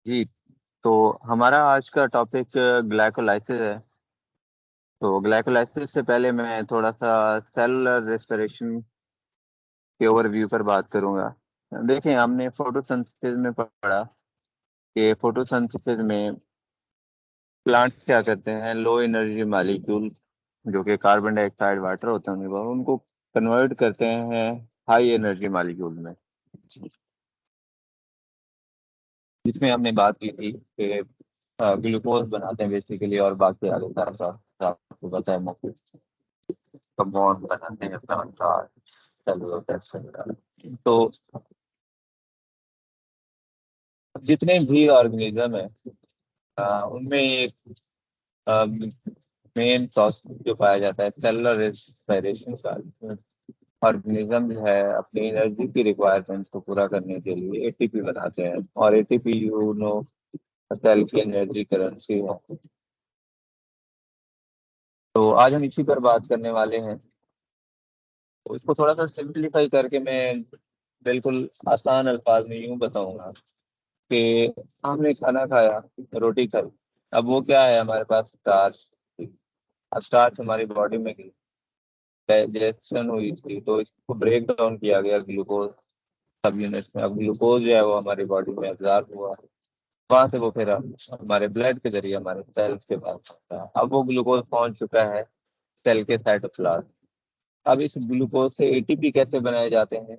जी, तो हमारा आज का टॉपिक ग्लाइकोलाइसिस है। तो ग्लाइकोलाइसिस से पहले मैं थोड़ा सा सेलुलर रेस्पिरेशन के ओवरव्यू पर बात करूंगा। देखें, हमने फोटोसिंथेसिस में पढ़ा कि फोटोसिंथेसिस में प्लांट क्या करते हैं, लो एनर्जी मॉलिक्यूल जो कि कार्बन डाइऑक्साइड वाटर होते हैं वो उनको कन्वर्ट करते हैं हाई एनर्जी मॉलिक्यूल में, जिसमें हमने बात की थी कि ग्लूकोज बनाते हैं बेसिकली, और बाकी आगे सारा का आपको पता है मौके कंपाउंड बनाते हैं प्लांट का, सेलुलोज एक्सेट्रा। तो जितने भी ऑर्गेनिज्म है उनमें एक मेन प्रोसेस जो पाया जाता है सेलुलर रेस्पिरेशन का। ऑर्गेनिज्म जो है अपनी एनर्जी की रिक्वायरमेंट्स को पूरा करने के लिए एटीपी बनाते हैं, और एटीपी यू नो सेल की एनर्जी करेंसी है। तो आज हम इसी पर बात करने वाले हैं। तो इसको थोड़ा सा सिंप्लीफाई करके मैं बिल्कुल आसान अल्फाज में यूं बताऊंगा कि हमने खाना खाया, रोटी खाई, अब वो क्या है, हमारे पास स्टार्च। अब स्टार्च हमारी बॉडी में गई, डाइजेशन हुई थी, तो इसको ब्रेक डाउन किया गया ग्लूकोज सब यूनिट्स में। अब ग्लूकोज जो है वो हमारी बॉडी में एब्जॉर्ब हुआ, वहां से वो फिर हमारे ब्लड के जरिए हमारे सेल्स के पास पहुंचा। अब वो ग्लूकोज पहुंच चुका है सेल के साइटोप्लाज्म। अब इस ग्लूकोज से एटीपी कैसे बनाए जाते हैं,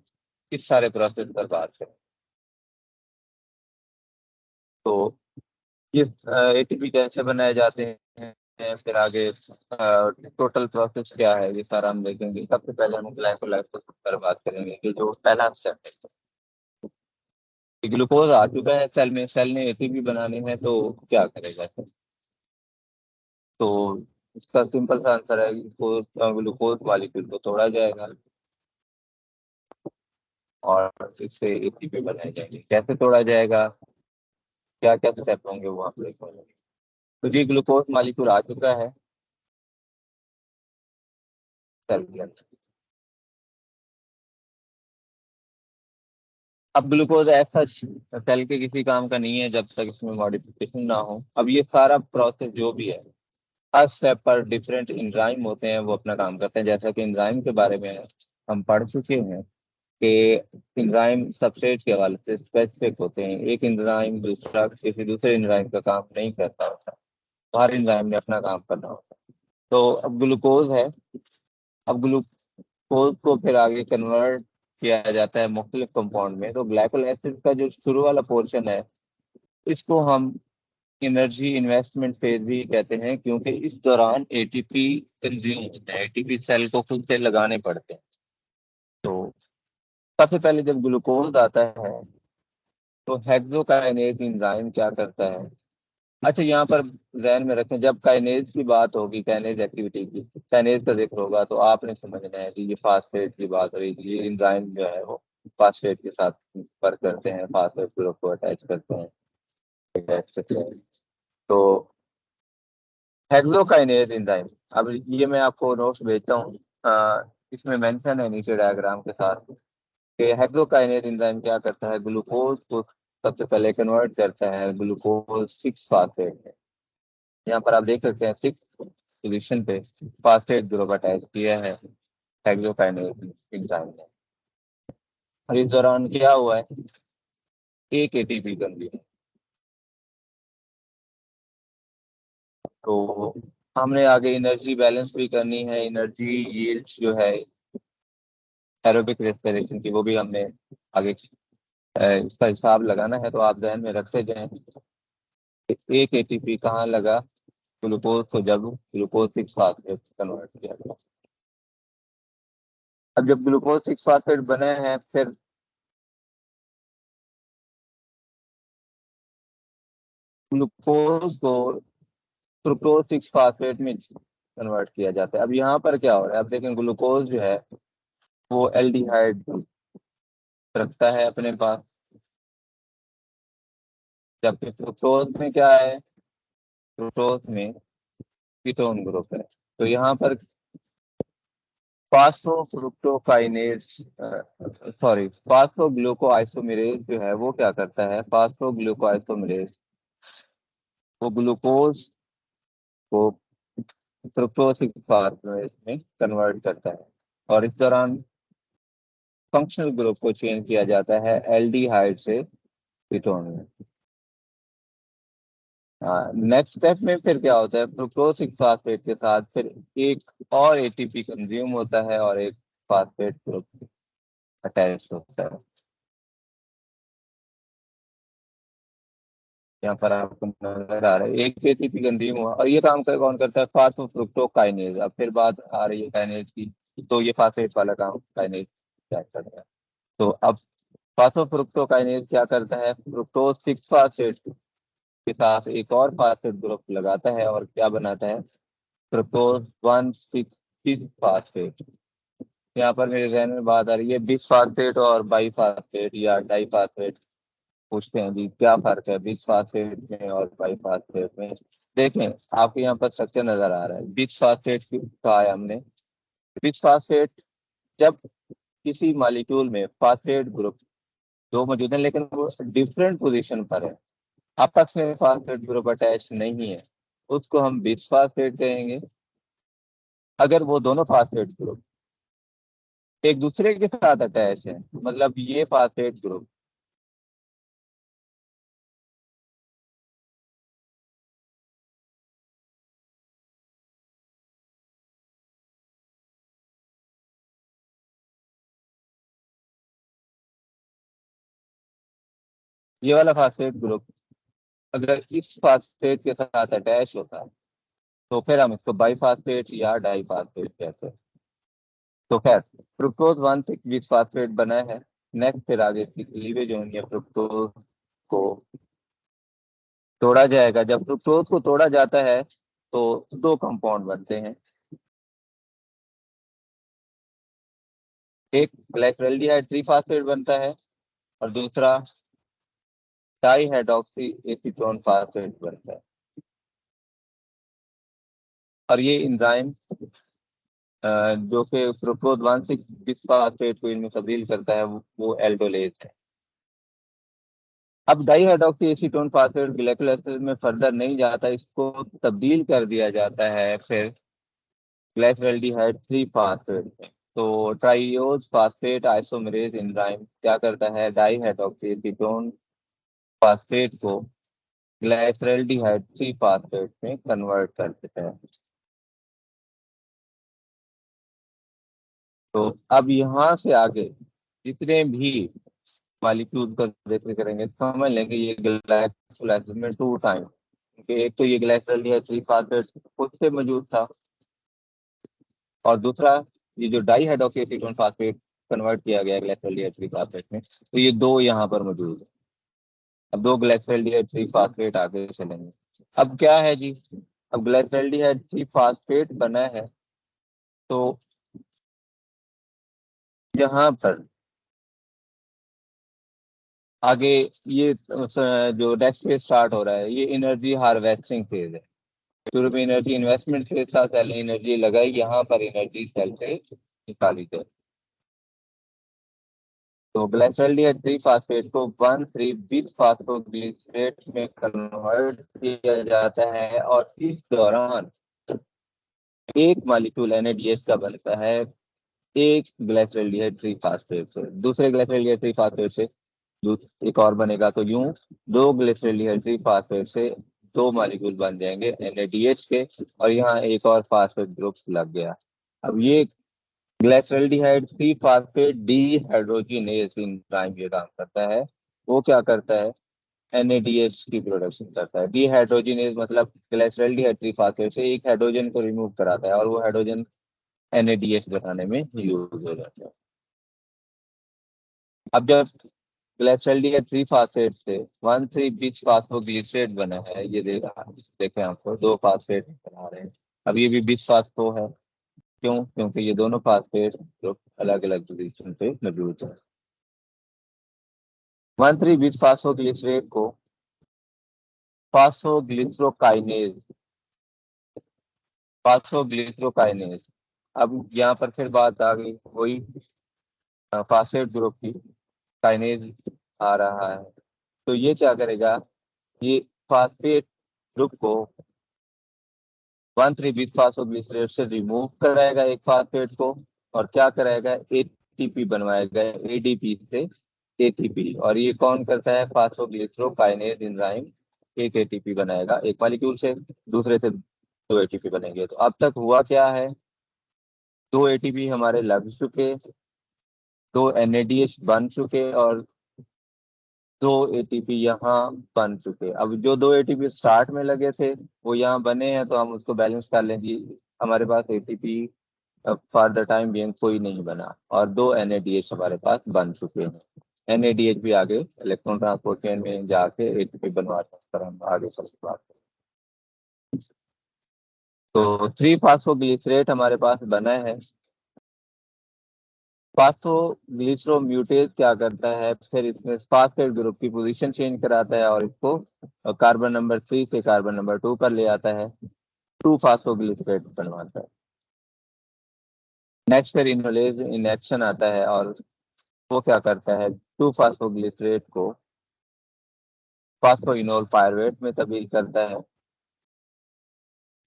इस सारे प्रोसेस पर बात करें। तो ये एटीपी कैसे बनाए जाते हैं, फिर आगे टोटल प्रोसेस क्या है, ये सारा हम देखेंगे। सबसे पहले हम ग्लाइकोलाइसिस पर बात करेंगे कि जो पहला स्टेप है कि ग्लूकोज आ चुका है सेल में, सेल ने एटीपी बनाने हैं तो क्या करेगा। तो इसका सिंपल सा आंसर है कि ग्लूकोज मॉलिक्यूल को तोड़ा जाएगा और इससे एटीपी बनाए जाएंगे। कैसे तोड़ा जाएगा, क्या क्या स्टेप होंगे, वो आप देखेंगे। तो जी ग्लूकोज मॉलिक्यूल आ चुका है सेल के अंदर। अब ग्लूकोज ऐसा सेल के किसी काम का नहीं है जब तक इसमें मॉडिफिकेशन ना हो। अब ये सारा प्रोसेस जो भी है, हर स्टेप पर डिफरेंट एंजाइम होते हैं, वो अपना काम करते हैं। जैसा कि एंजाइम के बारे में हम पढ़ चुके हैं कि एंजाइम सबस्ट्रेट के हवाले से स्पेसिफिक होते हैं। एक एंजाइम दूसरा किसी दूसरे एंजाइम का काम नहीं करता होता, तो हर एंजाइम ने अपना काम करना होता है। तो अब ग्लूकोज है, अब ग्लूकोज को फिर आगे कन्वर्ट किया जाता है मुख्तलिफ कंपाउंड में। तो ग्लाइकोलाइसिस का जो शुरू वाला पोर्शन है, इसको हम एनर्जी इन्वेस्टमेंट फेज भी कहते हैं, क्योंकि इस दौरान एटीपी कंज्यूम होता है, एटीपी सेल को खुद से लगाने पड़ते हैं। तो सबसे पहले जब ग्लूकोज आता है तो हेक्सोकाइनेज एंजाइम क्या करता है। अच्छा, यहाँ पर ध्यान में रखें, जब काइनेज की बात होगी, काइनेज एक्टिविटी की, काइनेज का जिक्र होगा, तो आपने समझना है कि ये फास्फेट की बात हो रही है। ये एंजाइम जो है वो फास्फेट के साथ वर्क करते हैं, फास्फेट ग्रुप को अटैच करते हैं, अटैच करते हैं। तो हेक्सोकाइनेज एंजाइम, अब ये मैं आपको नोट्स भेजता हूँ, इसमें मेंशन है नीचे डायग्राम के साथ कि हेक्सोकाइनेज एंजाइम क्या करता है, ग्लूकोज को सबसे पहले कन्वर्ट करता है ग्लूकोज 6 फास्फेट में। यहाँ पर आप देख सकते हैं 6 पोजीशन पे फास्फेट ग्रुप अटैच किया है हेक्सोकाइनेज एंजाइम ने। और इस दौरान क्या हुआ है, एक एटीपी कंज्यूम। तो हमने आगे एनर्जी बैलेंस भी करनी है, एनर्जी यील्ड जो है एरोबिक रेस्पिरेशन की, वो भी हमने आगे इसका हिसाब लगाना है। तो आप ध्यान में रखते जाएं कि एक एटीपी कहाँ लगा, ग्लूकोज को जब ग्लूकोज 6 फास्फेट कन्वर्ट किया गया। अब जब ग्लूकोज 6 फास्फेट बने हैं, फिर ग्लूकोज को फ्रुक्टोज 6 फास्फेट में कन्वर्ट किया जाता है। अब यहाँ पर क्या हो रहा है, अब देखें ग्लूकोज जो है वो एल्डिहाइड रखता है अपने पास, जबकि फ्रुक्टोज में क्या है, फ्रुक्टोज में कीटोन ग्रुप है। तो यहाँ पर फास्फोफ्रुक्टोकाइनेज फास्फोग्लूकोआइसोमेरेज जो है वो क्या करता है, फास्फोग्लूकोआइसोमेरेज वो ग्लूकोज को फ्रुक्टोज सिक्स फॉस्फेट में कन्वर्ट करता है और इस दौरान फंक्शनल ग्रुप को चेंज किया जाता है एल्डिहाइड से कीटोन में। नेक्स्ट स्टेप में फिर क्या होता है, फ्रुक्टोज सिक्स फॉस्फेट के साथ फिर एक और एटीपी कंज्यूम होता है और एक फॉस्फेट ग्रुप अटैच होता है। यहाँ पर आपको नजर आ रहा है एक एटीपी कंज्यूम हुआ और ये काम कर कौन करता है, फास्फोफ्रुक्टोकाइनेज। अब फिर बात आ रही है काइनेज की, तो ये फास्फेट वाला काम काइनेज क्या करता है। तो अब फास्फोफ्रुक्टोकाइनेज क्या करता है, फ्रुक्टोज सिक्स फास्फेट के साथ एक और फास्फेट ग्रुप लगाता है और क्या बनाता है, fructose one six six phosphate. यहाँ पर मेरे जहन में बात आ रही है बिस फास्फेट और बाई फास्फेट या डाई फास्फेट। पूछते हैं जी क्या फर्क है बिस फास्फेट में और बाई फास्फेट में। देखें आपको यहाँ पर स्ट्रक्चर नजर आ रहा है, बिस फास्फेट का है हमने। बिस फास्फेट जब किसी मॉलिक्यूल में फास्फेट ग्रुप दो मौजूद है लेकिन वो डिफरेंट पोजीशन पर है, आपस में फास्फेट ग्रुप अटैच नहीं है, उसको हम बिस फास्फेट कहेंगे। अगर वो दोनों फास्फेट ग्रुप एक दूसरे के साथ अटैच है, मतलब ये फास्फेट ग्रुप ये वाला फास्फेट ग्रुप अगर इस फास्फेट के साथ अटैच होता है तो फिर हम इसको बाई फास्फेट या डाई फास्फेट कहते हैं। तो खैर fructose one six bis phosphate बना है। नेक्स्ट फिर आगे इसकी क्लीवेज होंगी, फ्रुक्टोज को तोड़ा जाएगा। जब फ्रुक्टोज को तोड़ा जाता है तो दो कंपाउंड बनते हैं, एक ग्लाइसरॉल्डिहाइड थ्री फास्फेट बनता है और दूसरा डाई हाइड्रोक्सी एसीटोन फास्फेट बनता है। और ये एंजाइम जो कि fructose one six bis phosphate को इनमें तब्दील करता है वो एल्डोलेज है। अब di hydroxy acetone phosphate glycolysis में फर्दर नहीं जाता, इसको तब्दील कर दिया जाता है फिर ग्लाइसरॉल्डिहाइड थ्री फास्फेट में। तो ट्राइयोज फास्फेट आइसोमेरेज एंजाइम क्या करता है, डाई हाइड्रोक्सी एसीटोन फास्फेट को ग्लाइसरॉल्डिहाइड थ्री फास्फेट में कन्वर्ट कर देता है। तो अब यहाँ से आगे जितने भी मॉलिक्यूल का जिक्र करेंगे समझ लेंगे ये ग्लाइकोलाइसिस में टू टाइम, क्योंकि एक तो ये ग्लाइसरॉल्डिहाइड थ्री फास्फेट खुद से मौजूद था और दूसरा ये जो di hydroxy acetone phosphate convert किया गया ग्लाइसरॉल्डिहाइड थ्री फास्फेट में, तो ये दो यहाँ पर मौजूद है। अब दो ग्लाइसरॉल्डिहाइड थ्री फास्फेट आगे चलेंगे। अब क्या है जी, अब ग्लाइसरॉल्डिहाइड थ्री फास्फेट बना है तो यहाँ पर आगे ये जो नेक्स्ट फेज स्टार्ट हो रहा है ये एनर्जी हार्वेस्टिंग फेज है। शुरू में एनर्जी इन्वेस्टमेंट फेज था, सेल ने एनर्जी लगाई, यहाँ पर एनर्जी सेल से निकाली जाए। तो ग्लाइसरॉल्डिहाइड थ्री फास्फेट को वन थ्री बिस फास्फोग्लिसरेट में कन्वर्ट किया जाता है और इस दौरान एक मॉलिक्यूल NADH का बनता है एक ग्लाइसरॉल्डिहाइड थ्री फास्फेट से, दूसरे ग्लाइसरॉल्डिहाइड थ्री फास्फेट से एक और बनेगा। तो यूं दो ग्लिसरॉल्डिहाइड थ्री फास्फेट से दो मॉलिक्यूल बन जाएंगे NADH के और यहाँ एक और फास्फेट ग्रुप लग गया। अब ये ग्लाइसरॉल्डिहाइड थ्री फास्फेट डीहाइड्रोजिनेज एंजाइम ये काम करता है। वो क्या करता है, NADH की प्रोडक्शन करता है। डीहाइड्रोजिनेज मतलब ग्लाइसरॉल्डिहाइड थ्री फास्फेट से एक हाइड्रोजन को रिमूव कराता है और वो हाइड्रोजन NADH बनाने में यूज हो जाता है। अब जब ग्लाइसरॉल्डिहाइड थ्री फास्फेट से वन थ्री बिस फास्फोग्लिसरेट बना है, ये देखें आपको दो फास्फेट बना रहे हैं। अब ये भी बिस फास्फो है, क्यों, क्योंकि ये दोनों फास्फेट जो अलग अलग पोजीशन पे मौजूद है। वन थ्री बिस फास्फोग्लिसरेट को फास्फोग्लिसरोकाइनेज फास्फोग्लिसरोकाइनेज अब यहाँ पर फिर बात आ गई वही फास्फेट ग्रुप की, काइनेज आ रहा है। तो ये क्या करेगा, ये फास्फेट ग्रुप को 1,3-बिस्फासफोग्लिसरेट से रिमूव कराएगा एक फास्फेट को, और क्या कराएगा, एटीपी बनवाएगा एडीपी से एटीपी। और ये कौन करता है, फास्फोग्लिसरोकाइनेज एंजाइम एक एटीपी बनाएगा एक मॉलिक्यूल से, दूसरे से दो एटीपी बनेंगे। तो अब तक हुआ क्या है, दो एटीपी हमारे लग चुके, दो एनएडीएच बन चुके, और दो एटीपी यहाँ बन चुके। अब जो दो एटीपी स्टार्ट में लगे थे वो यहाँ बने हैं, तो हम उसको बैलेंस कर लें जी। हमारे पास ATP for the time being कोई नहीं बना, और दो एनएडीएच हमारे पास बन चुके हैं। एनएडीएच भी आगे इलेक्ट्रॉन ट्रांसपोर्ट चेन में जाके एटीपी बनवाते हैं, पर हम आगे चल के बात करें। तो 3-फास्फोग्लिसरेट हमारे पास बना है। फास्फोग्लिसरोम्यूटेज क्या करता है, फिर इसमें फास्फेट ग्रुप की पोजीशन चेंज कराता है और इसको कार्बन नंबर 3 से कार्बन नंबर 2 पर ले आता है, 2-फास्फोग्लिसरेट बनवाता है। नेक्स्ट फिर इनोलेज इन एक्शन आता है, और वो क्या करता है, 2-फास्फोग्लिसरेट को फास्फोइनोल पायरुवेट में तब्दील करता है।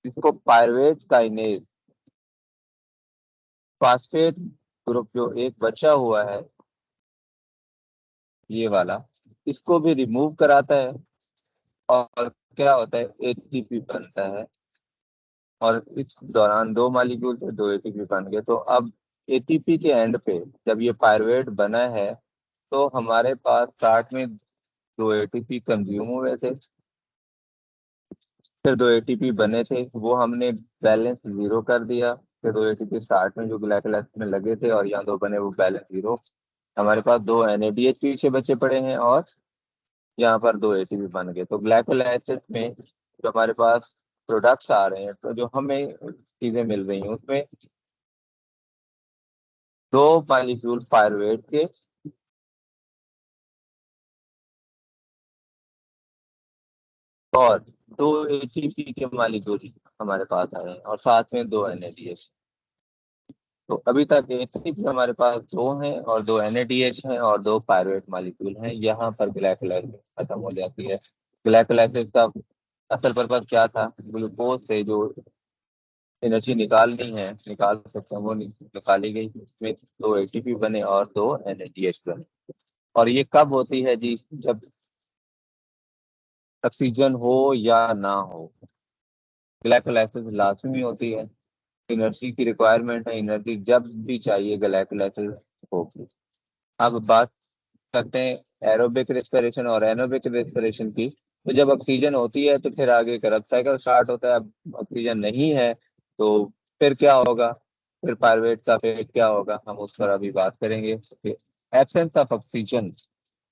इसको पायरुवेट काइनेज, फास्फेट ग्रुप जो एक बचा हुआ है ये वाला, इसको भी रिमूव कराता है, और क्या होता है, एटीपी बनता है। और इस दौरान दो मॉलिक्यूल से दो एटीपी बन गए। तो अब एटीपी के एंड पे जब ये पायरुवेट बना है, तो हमारे पास स्टार्ट में दो एटीपी कंज्यूम हुए थे, फिर दो एटीपी बने थे, वो हमने बैलेंस जीरो कर दिया। फिर दो एटीपी स्टार्ट में जो ग्लाइकल एसिड में लगे थे और यहाँ दो बने, वो बैलेंस जीरो। हमारे पास दो एनएडीएच पीछे बचे पड़े हैं, और यहाँ पर दो एटीपी बन गए। तो ग्लाइकल एसिड में जो हमारे पास प्रोडक्ट्स आ रहे हैं, तो जो हमें चीजें मिल रही हैं उसमें दो मॉलिक्यूल पायरुवेट के और दो एटीपी के मॉलिक्यूल हमारे पास आए हैं, और साथ में दो एनएडीएच। तो अभी तक एटीपी हमारे पास दो हैं, और दो एनएडीएच हैं, और दो पायरुवेट मॉलिक्यूल हैं। यहाँ पर ग्लाइकल एसिड खत्म हो जाती है। ग्लाइकल एसिड का असल पर्पज क्या था, ग्लूकोज से जो एनर्जी निकालनी है, निकाल सकते हैं, वो निकाली गई। इसमें दो एटीपी बने और दो एनएडीएच बने। और ये कब होती है जी, जब ऑक्सीजन हो या ना हो, ग्लाइकोलाइसिस लाजमी होती है। एनर्जी की रिक्वायरमेंट है, एनर्जी जब भी चाहिए ग्लाइकोलाइसिस होगी। अब बात करते हैं एरोबिक रेस्पिरेशन और एनोबिक रेस्पिरेशन की। तो जब ऑक्सीजन होती है तो फिर आगे करब साइकिल स्टार्ट होता है। अब ऑक्सीजन नहीं है तो फिर क्या होगा, फिर पायरुवेट का फेट क्या होगा, हम उस पर अभी बात करेंगे। एब्सेंस ऑफ ऑक्सीजन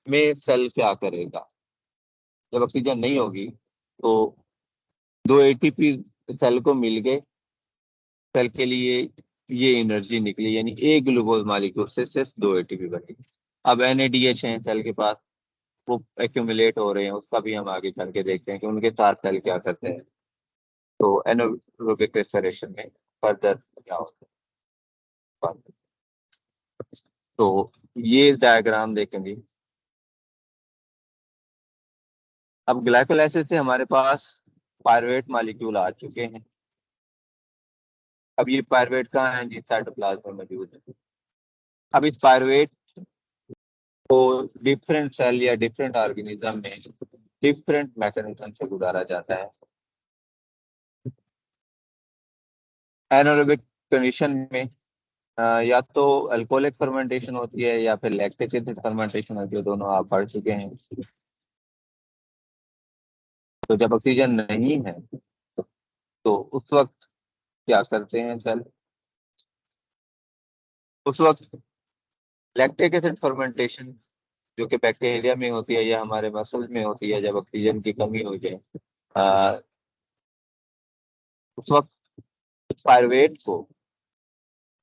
में सेल क्या करेगा, जब ऑक्सीजन नहीं होगी तो दो एटीपी सेल को मिल गए, सेल के लिए ये एनर्जी निकली, यानी एक ग्लूकोज मॉलिक्यूल से सिर्फ दो एटीपी बनी। अब एनएडीएच है सेल के पास, वो एक्यूमुलेट हो रहे हैं, उसका भी हम आगे चल के देखते हैं कि उनके साथ सेल क्या करते हैं। तो एनारोबिक रेस्पिरेशन में फर्दर क्या होता है, तो ये डायग्राम देखेंगे। अब ग्लाइकोलाइसिस से हमारे पास पायरुवेट मॉलिक्यूल आ चुके हैं। अब ये पायरुवेट कहाँ है जी, साइटोप्लाज्म में मौजूद है। अब इस पायरुवेट को डिफरेंट सेल या डिफरेंट ऑर्गेनिज्म में डिफरेंट मैकेनिज्म से गुजारा जाता है। एनारोबिक कंडीशन में या तो अल्कोहलिक फर्मेंटेशन होती है या फिर लैक्टिक एसिड फर्मेंटेशन होती है, दोनों आप पढ़ चुके हैं। तो जब ऑक्सीजन नहीं है तो उस वक्त क्या करते हैं सेल, उस वक्त लैक्टिक एसिड फर्मेंटेशन जो कि बैक्टीरिया में होती है या हमारे मसल्स में होती है, जब ऑक्सीजन की कमी हो जाए उस वक्त पायरुवेट को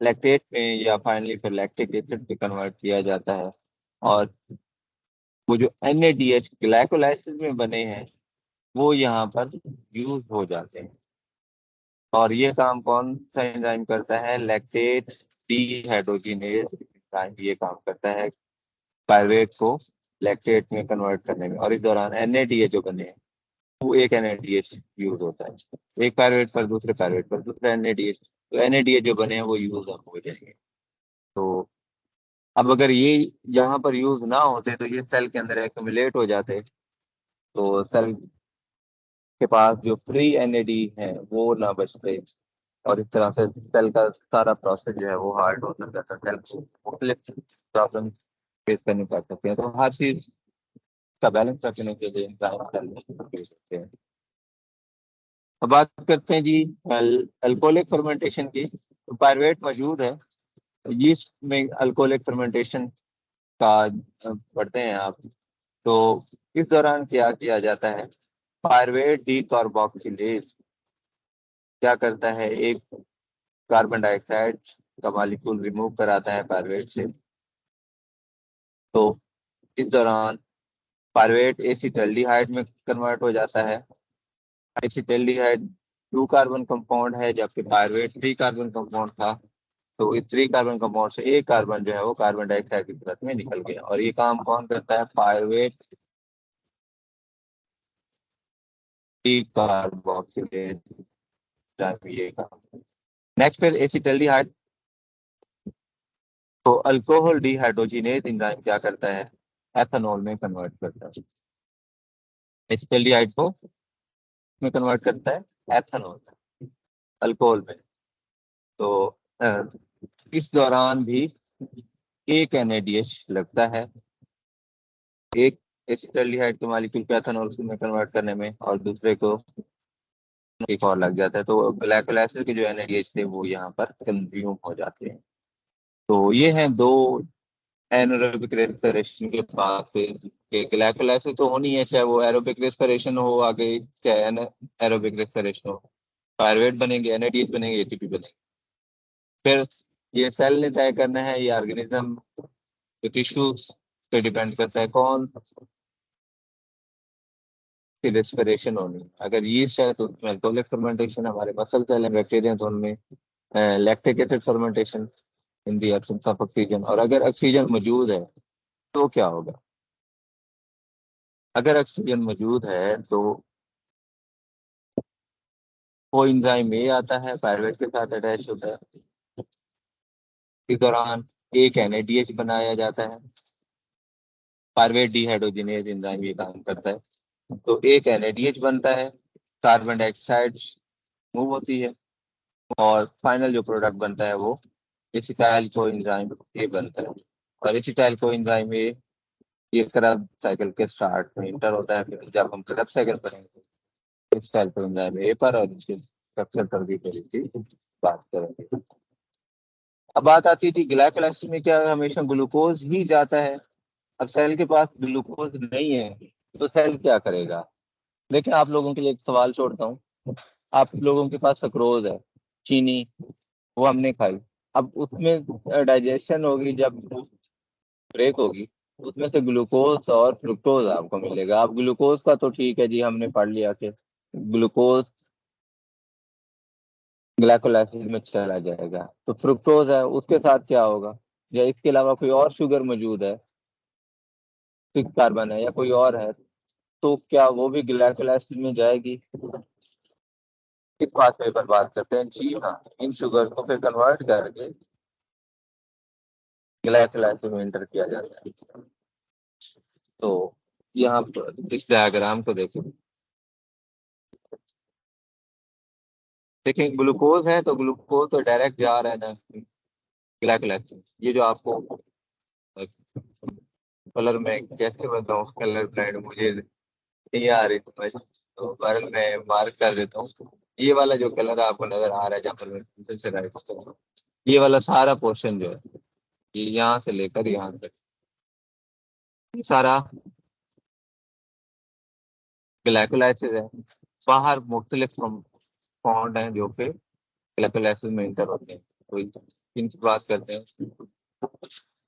लैक्टेट में या फाइनली फिर लैक्टिक एसिड में कन्वर्ट किया जाता है, और वो जो एनएडीएच ग्लाइकोलाइसिस में बने हैं वो यहाँ पर यूज हो जाते हैं। और ये काम कौन सा एंजाइम करता है? लैक्टेट डीहाइड्रोजिनेज एंजाइम ये काम करता है पायरेट को लैक्टेट में कन्वर्ट करने में। और इस दौरान एनएडीएच जो बने हैं वो एक एनएडीएच यूज होता है, एक पायरेट पर दूसरे पायरेट पर दूसरा एनएडीएच, तो एनएडीएच जो बने हैं वो यूज हो जाएंगे। तो अब अगर ये यहाँ पर यूज ना होते तो ये सेल के अंदर एक्यूमुलेट हो जाते, तो सेल के पास जो फ्री एनएडी है वो ना बचते, और इस तरह से सेल का सारा प्रोसेस जो है वो हार्ड हो सकता है। सेल को मुख्तलिफ प्रॉब्लम फेस करनी पड़ सकती है। तो हर चीज का बैलेंस रखने के लिए इंसान सेल में use होते हैं। अब बात करते हैं जी अल्कोहलिक फर्मेंटेशन की। तो पायरुवेट मौजूद है यीस्ट में, अल्कोहलिक फर्मेंटेशन का पढ़ते हैं आप। तो इस दौरान क्या किया जाता है? पायरुवेट डी कार्बोक्सिलेज क्या करता है? एक कार्बन डाइऑक्साइड का मॉलिक्यूल रिमूव कराता है पायरुवेट से। तो इस दौरान पायरुवेट एसिटल्डिहाइड में कन्वर्ट हो जाता है। एसिटल्डिहाइड 2 कार्बन कंपाउंड है, जबकि पायरुवेट 3 कार्बन कंपाउंड था। तो इस 3 कार्बन कंपाउंड से एक कार्बन जो है वो कार्बन डाइऑक्साइड की सूरत में निकल गया। और ये काम कौन करता है? पायरुवेट डी कार्बोक्सिलेज ये काम। नेक्स्ट फिर एसिटल्डिहाइड, तो अल्कोहल डिहाइड्रोजिनेज एंजाइम क्या करता है? एथेनॉल में कन्वर्ट करता है। एसिटल्डिहाइड को में कन्वर्ट करता है एथेनॉल, अल्कोहल में। तो इस दौरान भी एक एनएडीएच लगता है, एक एसिटल्डिहाइड के मॉलिक्यूल को एथेनॉल में कन्वर्ट करने में, और दूसरे को एक और लग जाता है। तो ग्लाइकोलाइसिस के जो एनएडीएच थे वो यहाँ पर कंज्यूम हो जाते हैं। तो ये हैं दो एनारोबिक रेस्पिरेशन के बाद के ग्लाइकोलाइसिस तो होनी है, चाहे वो एरोबिक रेस्पिरेशन हो आगे, चाहे एरोबिक रेस्पिरेशन हो। पायरुवेट बनेंगे, एनएडीएच बनेंगे, एटीपी बनेंगे। फिर ये सेल ने तय करना है, ये ऑर्गेनिज्म टिश्यूज पे डिपेंड करता है कौन सी रेस्पिरेशन होनी है। अगर यीस्ट है तो उसमें अल्कोहलिक फर्मेंटेशन, हमारे मसल सेल है बैक्टीरिया तो उनमें lactic acid fermentation in the absence of oxygen. और अगर ऑक्सीजन मौजूद है तो क्या होगा? अगर ऑक्सीजन मौजूद है तो वो एंजाइम ए आता है, पायरुवेट के साथ अटैच होता है। इस दौरान एक एनएडीएच बनाया जाता है। पायरुवेट डिहाइड्रोजिनेज एंजाइम ये काम करता है। तो एक एनएडीएच बनता है, कार्बन डाइऑक्साइड मूव होती है, और फाइनल जो प्रोडक्ट बनता है वो एसिटाइल कोएंजाइम ए बनता है। और एसिटाइल कोएंजाइम ए ये करब साइकिल के स्टार्ट में इंटर होता है। फिर जब हम करब साइकिल पढ़ेंगे एसिटाइल कोएंजाइम ए पर, और इसके स्ट्रक्चर पर भी थोड़ी सी बात करेंगे। अब बात आती थी ग्लाइकोलाइसिस में क्या हमेशा ग्लूकोज ही जाता है? अब सेल के पास ग्लूकोज नहीं है तो सेल क्या करेगा? देखिए आप लोगों के लिए एक सवाल छोड़ता हूँ। आप लोगों के पास सक्रोज है, चीनी, वो हमने खाई। अब उसमें डाइजेशन होगी, जब ब्रेक होगी उसमें से ग्लूकोज और फ्रुक्टोज आपको मिलेगा। अब ग्लूकोज का तो ठीक है जी, हमने पढ़ लिया कि ग्लूकोज ग्लाइकोलाइसिस में चला जाएगा। तो फ्रुक्टोज है उसके साथ क्या होगा? या इसके अलावा कोई और शुगर मौजूद है, 6 कार्बन है या कोई और है, तो क्या वो भी ग्लाइकोलाइसिस में जाएगी? इस बात पे पर बात करते हैं। जी हाँ, इन शुगर को फिर कन्वर्ट करके ग्लाइकोलाइसिस में इंटर किया जाता है। तो यहाँ पर इस डायग्राम को देखें, देखिए ग्लूकोज है तो ग्लूकोज तो डायरेक्ट जा रहा है ना ग्लाइकोलाइसिस। ये जो आपको कलर में कैसे बताऊँ, कलर ब्रांड मुझे नहीं आ रही समझ, तो पर मैं मार्क कर देता हूँ। ये वाला जो कलर आपको नजर आ रहा है, जहाँ पर मैं pencil से write कर रहा हूँ, ये वाला सारा पोर्शन जो है ये यहाँ से लेकर यहाँ तक ये सारा ग्लाइकोलाइसिस है। बाहर मुख्तलिफ कंपाउंड हैं जो कि ग्लाइकोलाइसिस में इंटर होते हैं। तो इनकी बात करते हैं।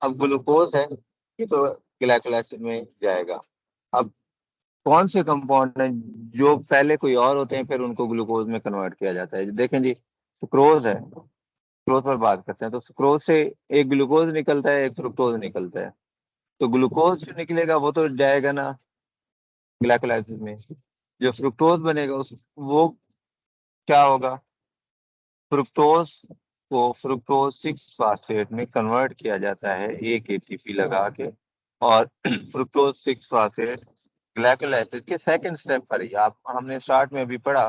अब ग्लूकोज है ये तो ग्लाइकोलाइसिस में जाएगा। अब कौन से कंपाउंड हैं जो पहले कोई और होते हैं फिर उनको ग्लूकोज में कन्वर्ट किया जाता है? देखें जी, सुक्रोज है, सुक्रोज पर बात करते हैं। तो सुक्रोज से एक ग्लूकोज निकलता है, एक फ्रुक्टोज निकलता है। तो ग्लूकोज जो निकलेगा वो तो जाएगा ना ग्लाइकोलाइसिस में। जो फ्रुक्टोज बनेगा उस वो क्या होगा, फ्रुक्टोज को फ्रुक्टोज 6 फास्फेट में कन्वर्ट किया जाता है एक एटीपी लगा के। और फ्रुक्टोज 6 फास्फेट ग्लाइकोलाइसिस के सेकंड स्टेप पर ही, आप हमने स्टार्ट में भी पढ़ा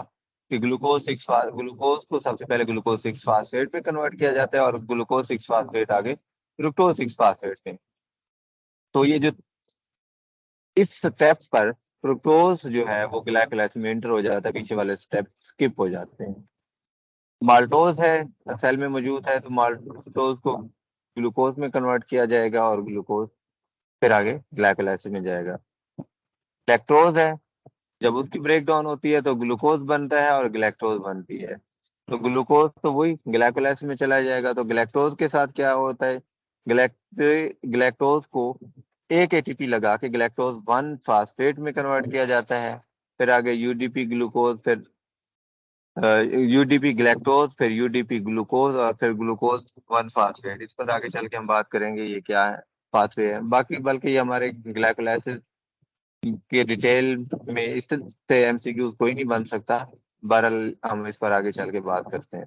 कि ग्लूकोज को सबसे पहले ग्लूकोज 6 फास्फेट पे कन्वर्ट किया जाता है और ग्लूकोज 6 फास्फेट आगे फ्रुक्टोज 6 फास्फेट में। तो ये जो इस स्टेप पर फ्रुक्टोज जो है वो ग्लाइकोलाइसिस में एंटर हो जाता है, पीछे वाले स्टेप स्किप हो जाते हैं। माल्टोज है, सेल में मौजूद है, तो माल्टोज को ग्लूकोज में कन्वर्ट किया जाएगा और ग्लूकोज फिर आगे ग्लाइकोलाइसिस में जाएगा। लैक्टोज है, जब उसकी ब्रेक डाउन होती है तो ग्लूकोज बनता है और ग्लैक्टोज बनती है। तो ग्लूकोज तो वही ग्लाइकोलाइसिस में चला जाएगा। तो ग्लैक्टोज के साथ क्या होता है, ग्लैक्टोज को एक एटीपी लगा के ग्लैक्टोज 1 फास्फेट में कन्वर्ट किया जाता है। फिर आगे यूडीपी ग्लूकोज, फिर यूडीपी ग्लैक्टोज, फिर यूडीपी ग्लूकोज और फिर ग्लूकोज 1 फास्फेट। इस पर आगे चल के हम बात करेंगे ये क्या है, पाथवे है बाकी। बल्कि ये हमारे ग्लाइकोलाइसिस के डिटेल में इससे एमसीक्यूज कोई नहीं बन सकता। बहरहाल हम इस पर आगे चल के बात करते हैं।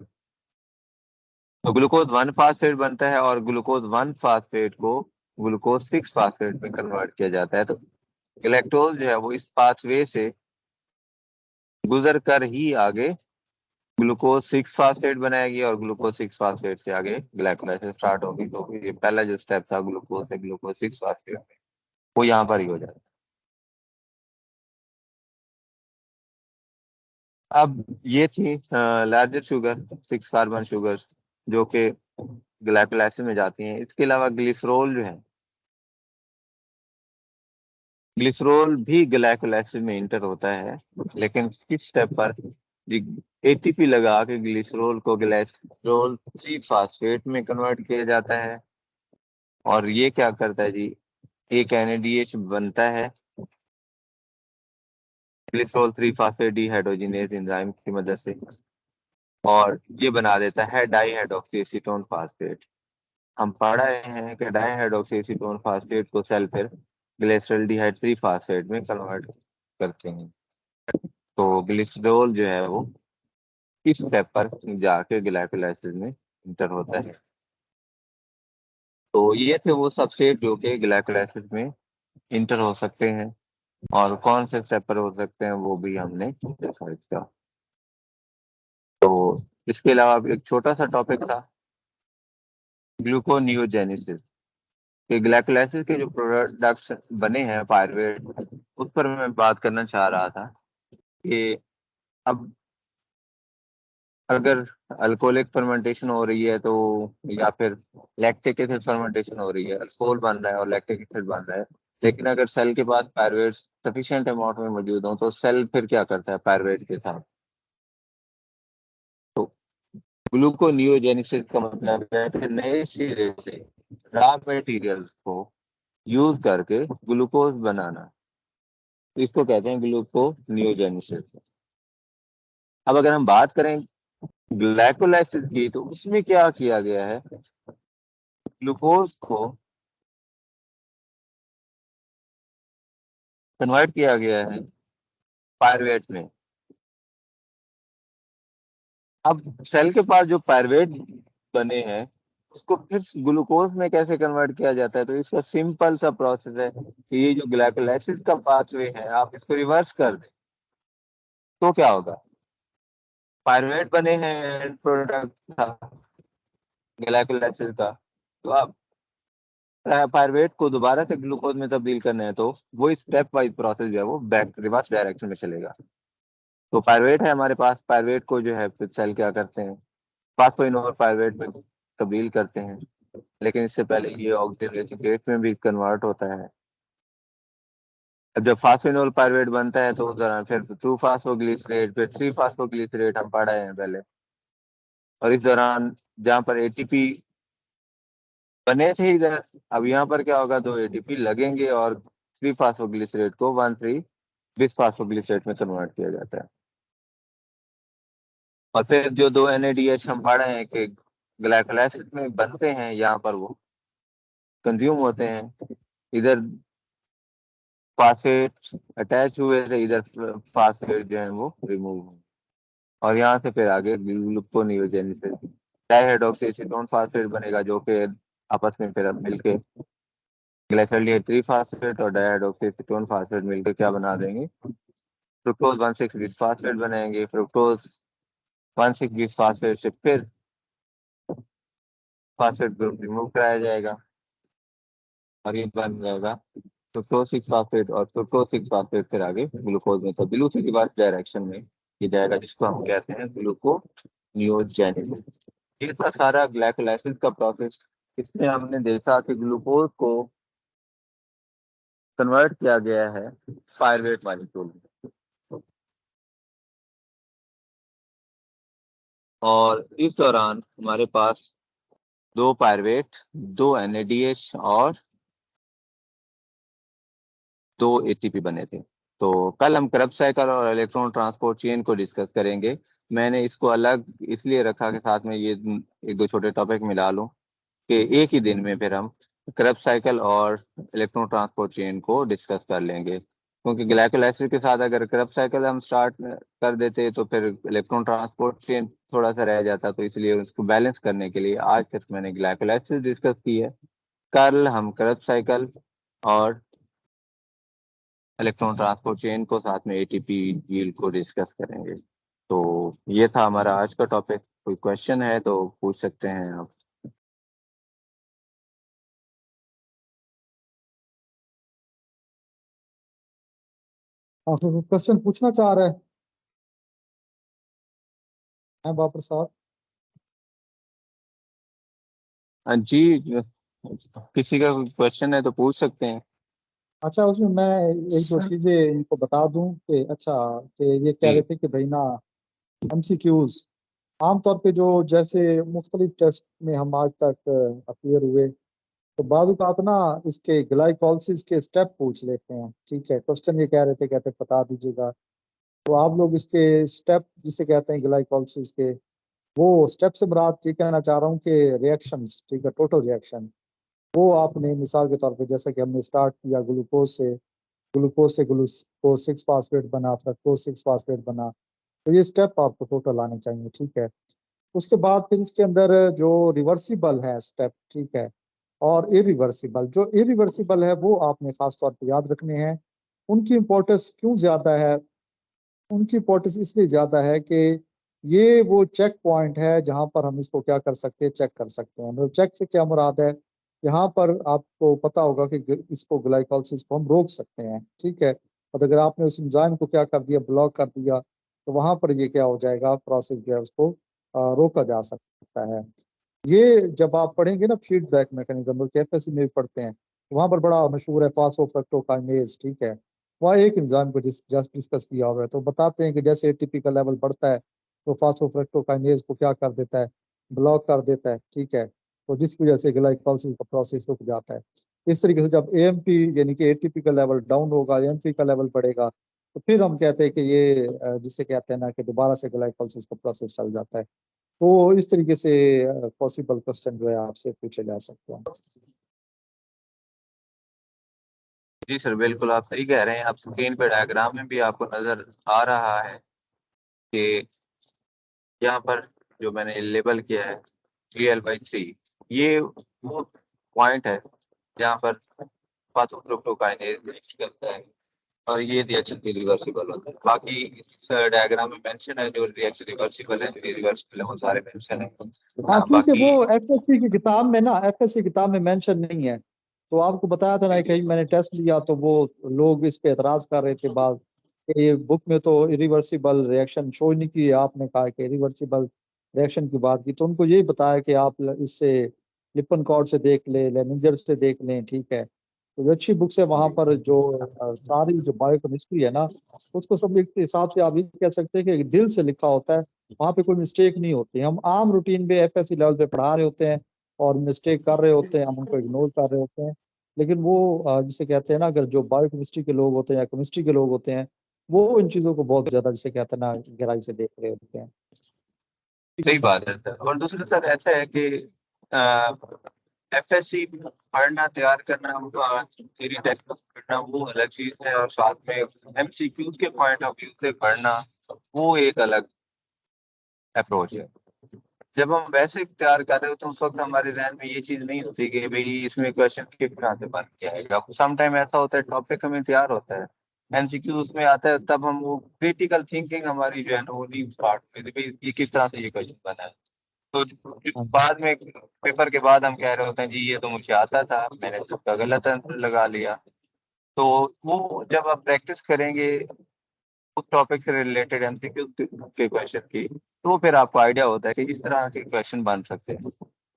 तो ग्लूकोज 1 फास्फेट बनता है और ग्लूकोज 1 फास्फेट को ग्लूकोज 6 फास्फेट में कन्वर्ट किया जाता है। तो ग्लैक्टोज जो है वो इस पाथवे से गुजर कर ही आगे ग्लूकोज 6 फास्फेट बनाएगी और ग्लूकोज 6 फास्फेट से आगे ग्लाइकोलाइसिस स्टार्ट होगी। तो ये पहला जो स्टेप था ग्लूकोज से ग्लूकोज 6 फास्फेट वो यहाँ पर ही हो जाता है। अब ये थी लार्जर शुगर, 6 कार्बन शुगर, जो कि ग्लाइकोलाइसिस में जाती हैं। इसके अलावा ग्लिसरॉल जो है, ग्लिसरॉल भी ग्लाइकोलाइसिस में इंटर होता है, लेकिन किस स्टेप पर? एटीपी लगा के ग्लिसरॉल को ग्लिसरॉल 3 फास्फेट में कन्वर्ट किया जाता है। और ये क्या करता है जी, एक एनएडीएच बनता है ग्लिसरॉल 3 फास्फेट डिहाइड्रोजिनेज एंजाइम की मदद से, और ये बना देता है डाईहाइड्रोक्सी एसीटोन फास्फेट। हम पढ़ रहे हैं कि डाईहाइड्रोक्सी एसीटोन फास्फेट को सेल फिर ग्लिसरॉल्डिहाइड 3 फास्फेट में कन्वर्ट करते हैं। तो ग्लिसरॉल जो है वो इस स्टेप पर जाके ग्लाइकोलाइसिस में इंटर होता है। तो ये थे वो सबसेट जो कि ग्लाइकोलाइसिस में इंटर हो सकते हैं, और कौन से स्टेप पर हो सकते हैं वो भी हमने देखा इसका। तो इसके अलावा एक छोटा सा टॉपिक था ग्लूकोनियोजेनेसिस, कि ग्लाइकोलाइसिस के जो प्रोडक्ट्स बने हैं पायरुवेट, उस पर मैं बात करना चाह रहा था कि अब अगर अल्कोहलिक फर्मेंटेशन हो रही है तो, या फिर लैक्टिक एसिड फर्मेंटेशन हो रही है, अल्कोहल बन रहा है और लैक्टिक एसिड बन रहा है, लेकिन अगर सेल के पास पायरुवेट सफिशिएंट अमाउंट में मौजूद हो तो सेल फिर क्या करता है पायरुवेट के साथ? तो ग्लूकोनियोजेनेसिस का मतलब है कि नए सिरे से रॉ मटेरियल्स को यूज करके ग्लूकोज बनाना, इसको कहते हैं ग्लूकोनियोजेनेसिस। अब अगर हम बात करें ग्लाइकोलाइसिस की, तो उसमें क्या किया गया है, ग्लूकोज को कन्वर्ट किया गया है पायरुवेट में। अब सेल के पास जो पायरुवेट बने हैं उसको फिर ग्लूकोज में कैसे कन्वर्ट किया जाता है? तो इसका सिंपल सा प्रोसेस है कि ये जो ग्लाइकोलाइसिस का पाथवे है आप इसको रिवर्स कर दें तो क्या होगा, पायरुवेट बने हैं एंड प्रोडक्ट था ग्लाइकोलाइसिस का, तो आप पायरुवेट को दोबारा से ग्लूकोज में तब्दील करना है तो वो स्टेप वाइज प्रोसेस जो है वो बैक रिवर्स डायरेक्शन में चलेगा। तो पायरुवेट है हमारे पास, पायरुवेट को जो है फिर सेल क्या करते हैं, फास्फोइनोल पायरुवेट में तब्दील करते हैं, लेकिन इससे पहले ये ऑक्सीडेटिव में भी कन्वर्ट होता है। अब जब फास्फोइनोल पायरुवेट बनता है तो उस दौरान फिर 2 फास्फोग्लिसरेट, फिर 3 फास्फोग्लिसरेट हम पढ़ रहे हैं पहले। और इस दौरान जहाँ पर एटीपी बने थे इधर, अब यहाँ पर क्या होगा, 2 एटीपी लगेंगे और 3 फास्फोग्लिसरेट को 1,3 बिसफॉस्फोग्लिसरेट में कन्वर्ट किया जाता है। और फिर जो दो NADH हम पढ़ रहे हैं कि ग्लाइकोल एसिड में बनते हैं, यहाँ पर वो कंज्यूम होते हैं। इधर फास्फेट अटैच हुए थे, इधर फास्फेट जो है वो रिमूव हुए, और यहाँ से फिर आगे ग्लूकोनियोजेनेसिस, डाइहाइड्रोक्सी एसीटोन फास्फेट बनेगा, जो कि आपस में फिर अब मिलके ग्लाइकोल्डिहाइड 3 फास्फेट और डाइहाइड्रोक्सी एसीटोन फास्फेट मिलकर क्या बना देंगे, फ्रुक्टोज 1,6 बिस फास्फेट बनाएंगे। फ्रुक्टोज 1,6 बिस फास्फेट से फिर फास्फेट ग्रुप रिमूव कराया जाएगा और ये बन जाएगा फ्रुक्टोज 6 फास्फेट, और फ्रुक्टोज 6 फास्फेट फिर आगे ग्लूकोज में तब्दील उसी रिवर्स डायरेक्शन में ये जाएगा, जिसको हम कहते हैं ग्लूकोनियोजेनेसिस। ये था सारा ग्लाइकोलाइसिस का प्रोसेस। इसमें हमने देखा कि ग्लूकोज को कन्वर्ट किया गया है पायरुवेट मॉलिक्यूल में, और इस दौरान हमारे पास 2 पायरुवेट, 2 NADH और 2 ATP बने थे। तो कल हम क्रब साइकिल और इलेक्ट्रॉन ट्रांसपोर्ट चेन को डिस्कस करेंगे। मैंने इसको अलग इसलिए रखा कि साथ में ये एक दो छोटे टॉपिक मिला लूं कि एक ही दिन में फिर हम क्रब साइकिल और इलेक्ट्रॉन ट्रांसपोर्ट चेन को डिस्कस कर लेंगे, क्योंकि ग्लाइकोलाइसिस के साथ अगर क्रब साइकिल हम स्टार्ट कर देते तो फिर इलेक्ट्रॉन ट्रांसपोर्ट चेन थोड़ा सा रह जाता। तो इसलिए उसको बैलेंस करने के लिए आज तक मैंने ग्लाइकोलाइसिस डिस्कस की है। कल हम क्रब साइकिल और इलेक्ट्रॉन ट्रांसपोर्ट चेन को साथ में ATP यील्ड को डिस्कस करेंगे। तो ये था हमारा आज का टॉपिक। कोई क्वेश्चन है तो पूछ सकते हैं आप। हाँ, तो क्वेश्चन पूछना चाह रहे हैं बाबर साहब? जी, किसी का क्वेश्चन है तो पूछ सकते हैं। अच्छा, उसमें मैं एक दो चीजें इनको बता दूं कि अच्छा, कि ये कह रहे जी थे कि भाई ना, MCQs आमतौर पे जो जैसे मुख्तलिफ टेस्ट में हम आज तक अपीयर हुए, तो बाज़ औक़ात ना इसके ग्लाइकोलाइसिस के स्टेप पूछ लेते हैं। ठीक है, क्वेश्चन ये कह रहे थे, कहते बता दीजिएगा। तो आप लोग इसके स्टेप जिसे कहते हैं ग्लाइकोलाइसिस के, वो स्टेप से मुराद ये कहना चाह रहा हूँ कि रिएक्शंस, ठीक है, टोटल रिएक्शन, वो आपने मिसाल के तौर पे जैसा कि हमने स्टार्ट किया ग्लूकोज से ग्लूकोज 6 फास्फेट बना, फ्रक्टोज 6 फास्फेट बना, तो ये स्टेप आपको टोटल आने चाहिए। ठीक है, उसके बाद फिर इसके अंदर जो रिवर्सिबल है स्टेप, ठीक है, और इरिवर्सिबल, जो इरिवर्सिबल है वो आपने खास तौर पे याद रखने हैं। उनकी इम्पोर्टेंस क्यों ज्यादा है? उनकी इम्पोर्टेंस इसलिए ज्यादा है कि ये वो चेक पॉइंट है जहां पर हम इसको क्या कर सकते हैं, चेक कर सकते हैं। मतलब चेक से क्या मुराद है, यहाँ पर आपको पता होगा कि इसको ग्लाइकोलाइसिस को हम रोक सकते हैं। ठीक है, और अगर आपने उस एंजाइम को क्या कर दिया, ब्लॉक कर दिया, तो वहां पर ये क्या हो जाएगा, प्रोसेस जो है उसको रोका जा सकता है। ये जब आप पढ़ेंगे ना फीडबैक मैकेनिज्म, बल्कि FSC में भी पढ़ते हैं, तो वहां पर बड़ा मशहूर है फास्फोफ्रक्टोकाइनेज। ठीक है, वहाँ एक एंजाइम को जस्ट डिस्कस किया हुआ है, तो बताते हैं कि जैसे ATP का लेवल बढ़ता है तो फास्फोफ्रक्टोकाइनेज को क्या कर देता है, ब्लॉक कर देता है। ठीक है, तो जिसकी वजह से ग्लाइकोलाइसिस का प्रोसेस रुक जाता है। इस तरीके से जब AMP यानी कि ATP का लेवल डाउन होगा, AMP का लेवल बढ़ेगा, तो फिर हम कहते हैं कि ये जिसे कहते हैं ना कि दोबारा से ग्लाइकोलाइसिस का प्रोसेस चल जाता है। तो इस तरीके से पॉसिबल क्वेश्चन जो है आपसे पूछे जा सकते हैं। जी सर, बिल्कुल आप सही कह रहे हैं। आप स्क्रीन पे डायग्राम में भी आपको नजर आ रहा है कि यहाँ पर जो मैंने लेबल किया है GL/3, ये वो पॉइंट है जहाँ पर फास्फोफ्रुक्टोकाइनेज रिएक्ट करता है और ये रिएक्शन रिवर्सिबल होता है। बाकी इस डायग्राम में मेंशन है जो रिएक्शन रिवर्सिबल है, रिवर्सिबल है, वो सारे मेंशन है। हाँ ठीक है, बाकी वो FSC की किताब में ना, FSC किताब में मेंशन नहीं है। तो आपको बताया था ना, कहीं मैंने टेस्ट लिया तो वो लोग इस पे एतराज कर रहे थे बाद कि ये बुक में तो इरिवर्सिबल रिएक्शन शो ही नहीं की है। आपने कहा कि इरिवर्सिबल रिएक्शन की बात की, तो उनको यही बताया कि आप इससे लिप्पन कॉर्ड से देख लें, लेनिंजर से देख लें। ठीक है, तो जो अच्छी बुक्स है वहां पर जो सारी जो बायोकेमिस्ट्री है ना, उसको सब लिखते हिसाब से आप ये कह सकते हैं कि दिल से लिखा होता है, वहाँ पे कोई मिस्टेक नहीं होती। हम आम रूटीन पे FSC लेवल पे पढ़ा रहे होते हैं और मिस्टेक कर रहे होते हैं, हम उनको इग्नोर कर रहे होते हैं। लेकिन वो जिसे कहते हैं ना, अगर जो बायोकेमिस्ट्री के लोग होते हैं या केमिस्ट्री के लोग होते हैं, वो इन चीजों को बहुत ज्यादा जिसे कहते हैं ना गहराई से देख रहे होते हैं। सही बात है सर। और दूसरा सर ऐसा है कि एफएससी पढ़ना तैयार करना थ्योरी टेक्स्ट पढ़ना वो अलग चीज है, और साथ में एमसीक्यूज के पॉइंट ऑफ व्यू से पढ़ना वो एक अलग अप्रोच है। जब हम वैसे तैयार कर रहे हो तो उस वक्त हमारे जहन में ये चीज नहीं होती कि भाई इसमें क्वेश्चन किस तरह से बन के आएगा। सम टाइम ऐसा होता है टॉपिक हमें तैयार होता है, एमसीक्यू उसमें आता है, तब हम वो क्रिटिकल थिंकिंग हमारी जो है ना वो नहीं स्टार्ट होती भाई ये किस तरह से ये क्वेश्चन बना है। तो हाँ बाद में पेपर के बाद हम कह रहे होते हैं जी ये तो मुझे आता था, मैंने तो गलत आंसर लगा लिया। तो वो जब आप प्रैक्टिस करेंगे उस टॉपिक से रिलेटेड एमसीक्यू के क्वेश्चन की, तो फिर आपको आइडिया होता है कि इस तरह के क्वेश्चन बन सकते हैं।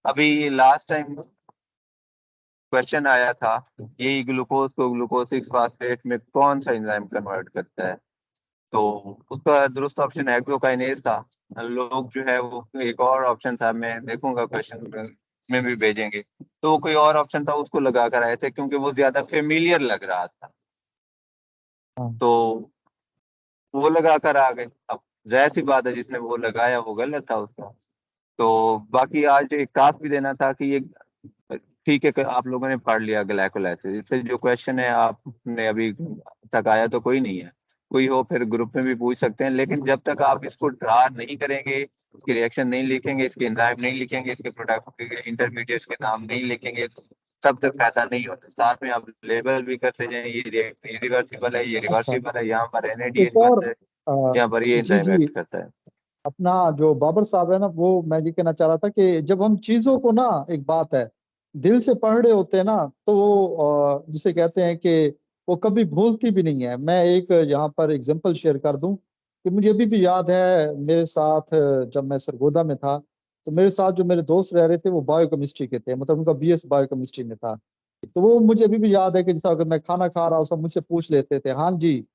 अभी लास्ट टाइम क्वेश्चन आया था यही ग्लूकोज को ग्लूकोज 6 फास्फेट में कौन सा एंजाइम कन्वर्ट करता है, तो उसका दुरुस्त ऑप्शन हेक्सोकाइनेज था। लोग जो है वो एक और ऑप्शन था, मैं देखूंगा क्वेश्चन में भी भेजेंगे, तो वो कोई और ऑप्शन था उसको लगा कर आए थे क्योंकि वो ज्यादा फेमिलियर लग रहा था, हाँ तो वो लगा कर आ गए। अब जाहिर सी बात है जिसने वो लगाया वो गलत था उसका। तो बाकी आज एक टास्क भी देना था कि ये ठीक है कि आप लोगों ने पढ़ लिया ग्लाइकोलाइसिस, इससे जो क्वेश्चन है आपने अभी तक आया तो कोई नहीं है, कोई हो फिर ग्रुप में भी पूछ सकते हैं, लेकिन जब तक आप इसको ड्रा नहीं करेंगे, इसके रिएक्शन नहीं लिखेंगे, इसके एंजाइम नहीं लिखेंगे, इसके प्रोडक्ट के इंटरमीडिएट्स के नाम नहीं लिखेंगे, तब तक फायदा नहीं होता। साथ में आप लेबल भी करते जाएं ये रिवर्सिबल है, ये अच्छा रिवर्सिबल है, यहाँ पर एक एनएडीएच और बनता है, अ, यहाँ पर ये जी एंजाइम जी एक्ट करता है। अपना जो बाबर साहब है ना वो मैं ये कहना चाह रहा था कि जब हम चीजों को ना एक बात है दिल से पढ़ रहे होते हैं ना तो वो जिसे कहते हैं कि वो कभी भूलती भी नहीं है। मैं एक यहाँ पर एग्जांपल शेयर कर दूं कि मुझे अभी भी याद है मेरे साथ जब मैं सरगोदा में था तो मेरे साथ जो मेरे दोस्त रह रहे थे वो बायोकेमिस्ट्री के थे, मतलब उनका बीएस बायोकेमिस्ट्री में था। तो वो मुझे अभी भी याद है कि जैसा अगर मैं खाना खा रहा हूँ सब मुझसे पूछ लेते थे, हाँ जी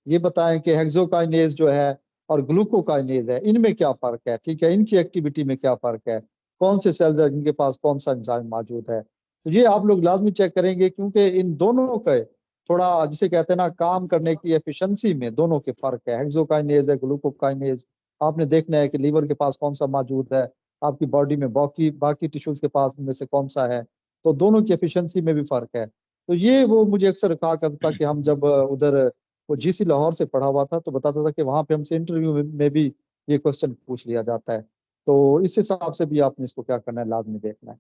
ये बताएं कि हेक्सोकाइनेज जो है और ग्लूकोकाइनेज है इनमें क्या फर्क है, ठीक है, इनकी एक्टिविटी में क्या फर्क है, कौन से सेल्स है जिनके पास कौन सा एंजाइम मौजूद है। तो ये आप लोग लाजमी चेक करेंगे क्योंकि इन दोनों के थोड़ा जिसे कहते हैं ना काम करने की एफिशिएंसी में दोनों के फर्क है। हेक्सोकाइनेज है ग्लूकोकाइनेज आपने देखना है कि लीवर के पास कौन सा मौजूद है, आपकी बॉडी में बाकी बाकी टिश्यूज के पास में से कौन सा है, तो दोनों की एफिशिएंसी में भी फर्क है। तो ये वो मुझे अक्सर कहा करता था कि हम जब उधर वो जीसी लाहौर से पढ़ा हुआ था तो बताता था कि वहां पे हमसे इंटरव्यू में भी ये क्वेश्चन पूछ लिया जाता है। तो इस हिसाब से भी आपने इसको क्या करना है लाजमी देखना है।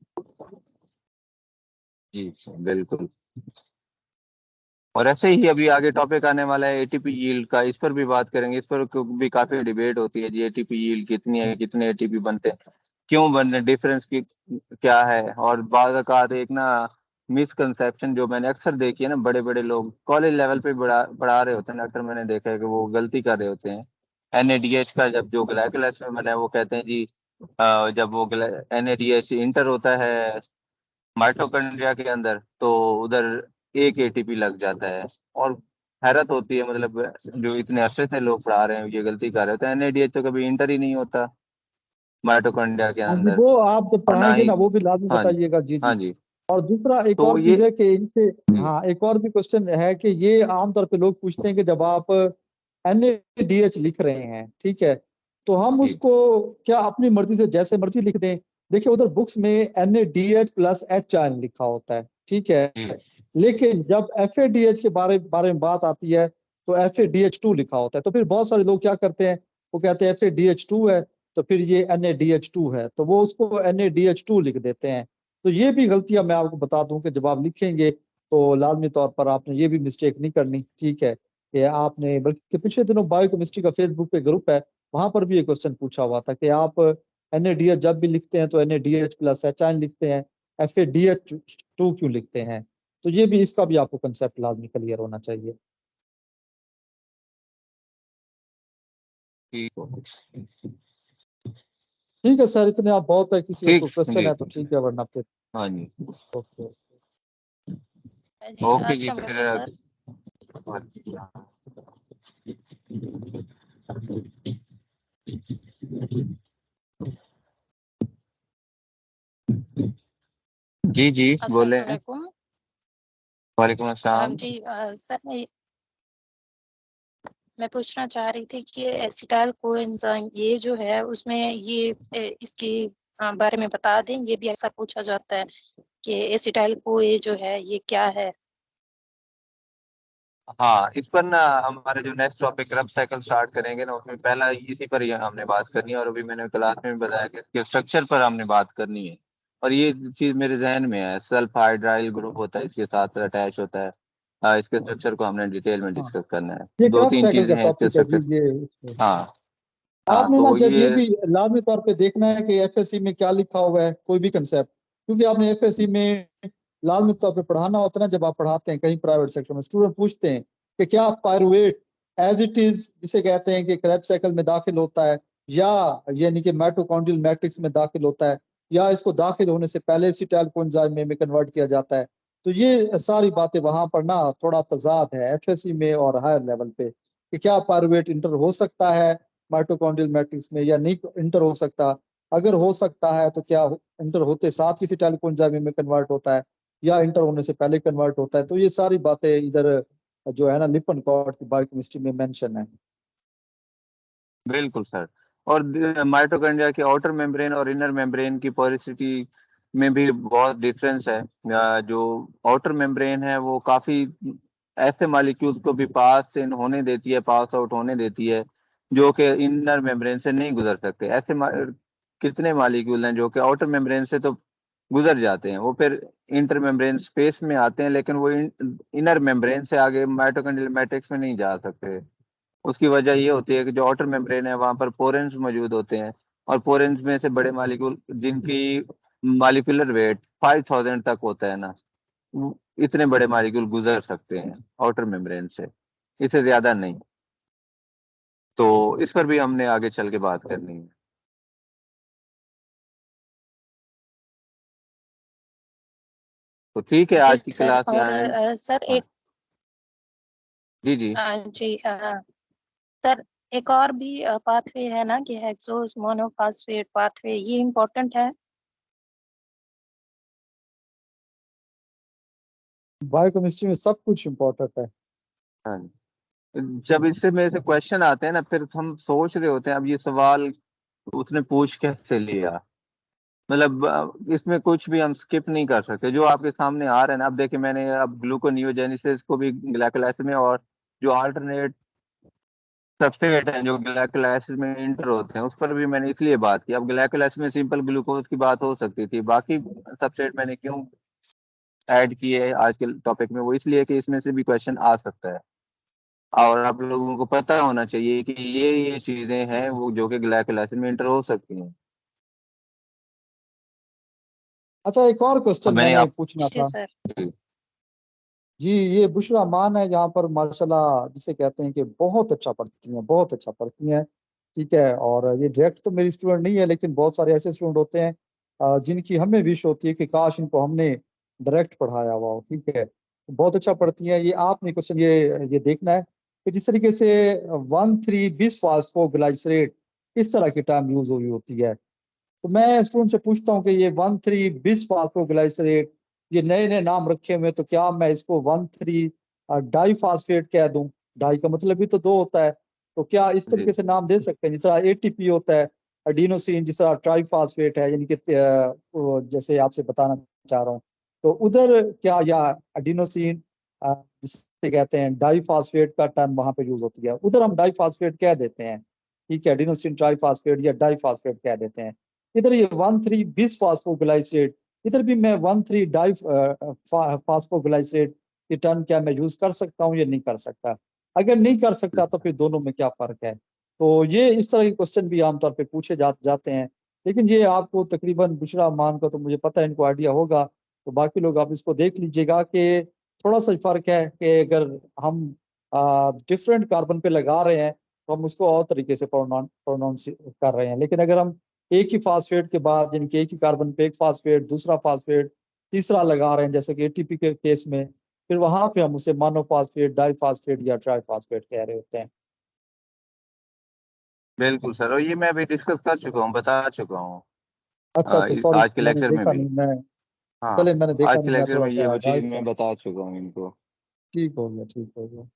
जी बिल्कुल। और ऐसे ही अभी आगे टॉपिक आने वाला है एटीपी यील्ड का, इस पर भी बात करेंगे। इस पर भी काफी डिबेट होती है जी एटीपी यील्ड कितनी है, कितने एटीपी बनते हैं, क्यों बनने, डिफरेंस की क्या है। और बात एक ना मिसकंसेप्शन जो मैंने अक्सर देखी है ना, बड़े बड़े लोग कॉलेज लेवल पे पढ़ा रहे होते हैं ना, अक्सर मैंने देखा है कि वो गलती कर रहे होते हैं। एनएडीएच का जब जो ग्लाइकोलाइसिस में बना है वो कहते हैं जी जब वो एनएडीएच इंटर होता है माइटोकॉन्ड्रिया के अंदर तो उधर एक एटीपी लग जाता है। और हैरत होती है, मतलब जो इतने अरसे से लोग पढ़ा रहे हैं ये गलती कर रहे होते हैं, एनएडीएच तो कभी इंटर ही नहीं होता माइटोकॉन्ड्रिया के हाँ जी अंदर, वो आप जब और ना पढ़ाएंगे ही। ना वो भी लाजमी हाँ जी। बताइएगा, जी हाँ जी। जी। और दूसरा एक तो और ये चीज है कि इनसे जी हाँ एक और भी क्वेश्चन है कि ये आमतौर पे लोग पूछते हैं कि जब आप NaDH लिख रहे हैं, ठीक है, तो हम जी उसको क्या अपनी मर्जी से जैसे मर्जी लिख दें। देखिए उधर बुक्स में NaDH प्लस H आयन लिखा होता है, ठीक है, जी लेकिन जब FADH के बारे बारे में बात आती है तो FADH2 लिखा होता है। तो फिर बहुत सारे लोग क्या करते हैं वो कहते हैं FADH2 है तो फिर ये NaDH2 है तो वो उसको NaDH2 लिख देते हैं। तो ये भी गलतियां मैं आपको बता दूं कि जब आप लिखेंगे तो लाजमी तौर पर आपने ये भी मिस्टेक नहीं करनी, ठीक है, कि आपने बल्कि पिछले दिनों बायोकेमिस्ट्री का फेसबुक पे ग्रुप है वहां पर भी ये क्वेश्चन पूछा हुआ था कि आप NaDH जब भी लिखते हैं तो NaDH प्लस H आयन लिखते हैं, FADH2 क्यों लिखते हैं। तो ये भी इसका भी आपको कंसेप्ट लाजमी क्लियर होना चाहिए। ठीक ठीक है सर इतने आप बहुत है, किसी और ठीक को क्वेश्चन जी। है तो ठीक है वरना फिर हाँ जी। ओके। जी ओके जी अस्सलाम फिर वालेकुम सर। जी जी बोले। अस्सलाम वालेकुम। वालेकुम अस्सलाम। जी सर मैं मैं पूछना चाह रही थी कि एसिटाइल कोएंजाइम ये जो है उसमें ये इसके बारे में बता दें। ये भी अक्सर पूछा जाता है कि एसिटाइल कोए जो है ये क्या है। हाँ, इस पर ना हमारे जो नेक्स्ट टॉपिक रब साइकिल स्टार्ट करेंगे ना, उसमें पहला इसी पर ही हमने बात करनी है। और अभी मैंने क्लास में भी बताया कि इसके स्ट्रक्चर पर हमने बात करनी है। और ये चीज मेरे जहन में है, सल्फ हाइड्राइल ग्रुप होता है, इसके साथ अटैच होता है। इसके स्ट्रक्चर को हमने डिटेल में हाँ, डिस्कस करना है। ये दो क्रॉप तीन साइकिल चीजें का हैं इसके टॉपिक है जी स्ट्रक्चर। ये। हाँ। हाँ, आपने ना तो जब ये ये भी लाजमी तौर पे देखना है कि एफएससी में क्या लिखा हुआ है, कोई भी कंसेप्ट, क्योंकि आपने एफएससी में लाजमी तौर पे पढ़ाना होता है ना। जब आप पढ़ाते हैं कहीं प्राइवेट सेक्टर में, स्टूडेंट पूछते हैं कि क्या पायरुवेट एज इट इज, जिसे कहते हैं कि क्रैब साइकिल में दाखिल होता है, या यानी कि माइटोकॉन्ड्रियल मैट्रिक्स में दाखिल होता है, या इसको दाखिल होने से पहले एसिटाइल कोएंजाइम में कन्वर्ट किया जाता है। तो ये सारी बातें वहां पर ना थोड़ा तजाद है एफएससी में और हायर लेवल पे, कि क्या पायरुवेट इंटर हो सकता है माइटोकॉन्ड्रियल मैट्रिक्स में या नहीं इंटर हो सकता। अगर हो सकता है तो क्या इंटर होते साथ ही एसिटाइल कोएंजाइम में कन्वर्ट होता है, या इंटर होने से पहले कन्वर्ट होता है। तो ये सारी बातें इधर जो है ना लिपन कॉर्ड की बायोकेमिस्ट्री में मेंशन है। बिल्कुल सर। और माइटोकॉन्ड्रिया के आउटर मेम्ब्रेन और इनर मेम्ब्रेन की पोरोसिटी में भी बहुत डिफरेंस है। जो आउटर मेम्ब्रेन है वो काफी ऐसे मॉलिक्यूल्स को भी पास इन होने देती है, पास आउट होने देती है, जो कि इनर मेम्ब्रेन से नहीं गुजर सकते। ऐसे कितने मॉलिक्यूल हैं जो कि आउटर मेम्ब्रेन से तो गुजर जाते हैं, वो फिर इंटर मेम्ब्रेन स्पेस में आते हैं, लेकिन वो इनर मेम्ब्रेन से आगे माइटोकॉन्ड्रियल मैट्रिक्स में नहीं जा सकते। उसकी वजह ये होती है कि जो आउटर मेम्ब्रेन है वहां पर पोरेंस मौजूद होते हैं। और पोरेंस में से बड़े मॉलिक्यूल जिनकी मॉलिक्यूलर वेट 5000 तक होता है ना, इतने बड़े मॉलिक्यूल गुजर सकते हैं आउटर मेम्ब्रेन से, इससे ज्यादा नहीं। तो इस पर भी हमने आगे चल के बात करनी है। तो ठीक है, जी आज की सर। क्लास और यहाँ है। सर हाँ। एक जी जी। जी सर, एक और भी पाथवे है ना कि हेक्सोस मोनोफॉस्फेट पाथवे, ये इम्पोर्टेंट है। बायोकेमिस्ट्री में सब कुछ इम्पोर्टेंट है। हाँ। जब इससे मेरे से क्वेश्चन आते हैं ना, फिर हम सोच रहे होते हैं अब ये सवाल उसने पूछ कैसे लिया। मतलब इसमें कुछ भी हम स्किप नहीं कर सकते, जो आपके सामने आ रहा है ना। अब देखिए, मैंने अब ग्लूकोनियोजेनेसिस को भी ग्लाइकोलाइसिस में, और जो अल्टरनेट सब्स्ट्रेट हैं जो ग्लाइकोलाइसिस में इंटर होते हैं, उस पर भी मैंने इसलिए बात की। अब ग्लाइकोलाइसिस में सिंपल ग्लूकोज की बात हो सकती थी, बाकी सब्स्ट्रेट मैंने क्यों ऐड किए आज के टॉपिक में, वो इसलिए कि इसमें से भी क्वेश्चन आ सकता है। और आप लोगों को पता होना चाहिए कि ये चीजें हैं वो जो कि ग्लाइकोलाइसिस में इंटर हो सकती हैं। अच्छा, एक और अब क्वेश्चन मैंने मैंने आप पूछना जी था सर। जी। ये बुशरा मान है यहाँ पर माशाल्लाह, जिसे कहते हैं कि बहुत अच्छा पढ़ती हैं, बहुत अच्छा पढ़ती हैं। ठीक है, और ये डायरेक्ट तो मेरी स्टूडेंट नहीं है, लेकिन बहुत सारे ऐसे स्टूडेंट होते हैं जिनकी हमें विश होती है कि काश इनको हमने डायरेक्ट पढ़ाया हुआ हो। ठीक है, बहुत अच्छा पढ़ती हैं। ये आपने क्वेश्चन ये देखना है कि जिस तरीके से 1,3 बिस फॉस्फोग्लाइसरेट इस तरह की टर्म यूज हुई होती है। तो मैं स्टूडेंट से पूछता हूँ कि ये 1,3 बिस फॉस्फोग्लाइसरेट, ये नए नए नाम रखे हुए हैं, तो क्या मैं इसको 1,3 डाई फास्फेट कह दूं? डाई का मतलब भी तो दो होता है, तो क्या इस जी तरीके से नाम दे सकते हैं? जिस तरह एटीपी होता है एडिनोसिन, जिस तरह ट्राइफास्फेट है, यानी कि वो जैसे आपसे बताना चाह रहा हूँ। तो उधर क्या, या एडिनोसिन जिसे कहते हैं डाई फास्फेट का टर्म वहां पे यूज होती है, उधर हम डाई फास्फेट कह देते हैं। ठीक है, एडिनोसिन ट्राइफास्फेट या डाई फास्फेट कह देते हैं। इधर ये 1,3 बिस फास्फोग्लाइसरेट, इधर भी मैं 1,3 डाई फास्फोग्लाइसरेट की टर्म क्या मैं यूज कर सकता हूँ या नहीं कर सकता? अगर नहीं कर सकता तो फिर दोनों में क्या फर्क है? तो ये इस तरह के क्वेश्चन भी आमतौर पे पूछे जाते हैं। लेकिन ये आपको तकरीबन बुशरा मान का तो मुझे पता है इनको आइडिया होगा, तो बाकी लोग आप इसको देख लीजिएगा कि थोड़ा सा फर्क है कि अगर हम डिफरेंट कार्बन पे लगा रहे हैं तो हम उसको और तरीके से प्रोनाउंस कर रहे हैं। लेकिन अगर हम एक ही फास्फेट के बाद, यानी कि एक ही कार्बन पे एक फास्फेट, दूसरा फास्फेट, तीसरा लगा रहे हैं जैसे कि एटीपी के केस में, फिर वहां पे हम उसे मोनोफास्फेट, डाईफास्फेट या ट्राईफास्फेट कह रहे होते हैं। बिल्कुल सर, और ये मैं अभी डिस्कस कर चुका हूँ, बता चुका हूँ अच्छा अच्छा, सॉरी, आज के मैंने लेक्चर में देखा भी। नहीं मैं। हाँ, चले, मैंने देखा आज के नहीं, मैं लेक्चर थोड़ा में ये सा वो चीज गायब मैं था। बता चुका हूँ इनको। ठीक हो गया, ठीक हो गया।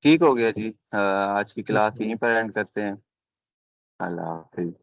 ठीक हो गया जी। आज की क्लास यहीं पर एंड करते हैं। अल्लाह हाफिज।